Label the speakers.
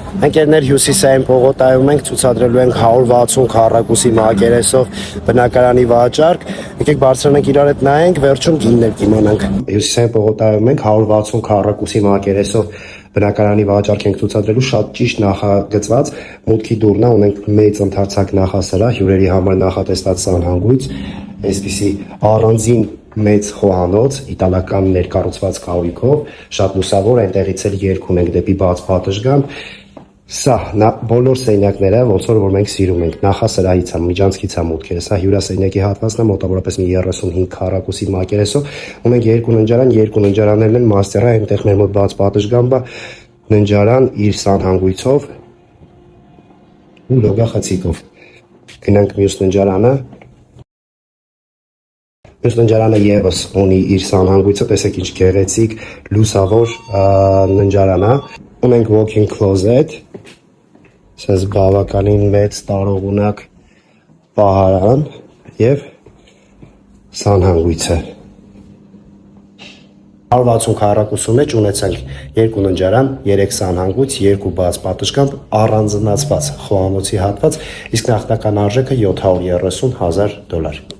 Speaker 1: Ընկերներ հյուսիսային պողոտայում ենք ցուցադրելու ենք 160 քառակուսի մակերեսով բնակարանի վաճառք։ Եկեք բարձրանանք իրար հետ նայենք, վերջում գիններ կիմանանք։ Հյուսիսային պողոտայում ենք 160 քառակուսի մակերեսով բնակարանի վաճառք ենք ցուցադրելու, շատ ճիշտ նախագծված, մուտքի դուռն է, ունենք մեծ ընդարձակ նախասրահ, հյուրերի համար նախատեսված սանհանգույց, այսպիսի առանձին մեծ խոհանոց, իտալական ներկառուցված կահույքով, շատ լուսավոր, այնտեղից էլ երկ ունենք դեպի բաց պատշգամբ։ Սա բոլոր սենյակները, ոնց որ մենք սիրում ենք, նախասրահից է, միջանցքից է մուտքերը, սա հյուրասենյակի հատվածն է, մոտավորապես մի 35 քառակուսի մակերեսով, ունենք երկու ննջարաններն են մաստера, այնտեղ մեր մոտ բաց պատշգամբ է, ննջարան իր սանհանգույցով ու լոգախցիկով։ Գնանք մյուս ննջարանը։ Մյուս ննջարանը եւս ունի իր սանհանգույցը, տեսեք ինչ գեղեցիկ, լուսավոր ննջարան է։ Ունենք walk-in closet, ասես բավականին մեծ տարողունակ պահարան եւ սանհանգույցը։ 160 քառակուսու մեջ ունեցանք երկու ննջարան, 3 սանհանգույց, 2 բաց պատշգամբ, առանձնացված խոհանոցի հատված, իսկ նախնական արժեքը $730,000։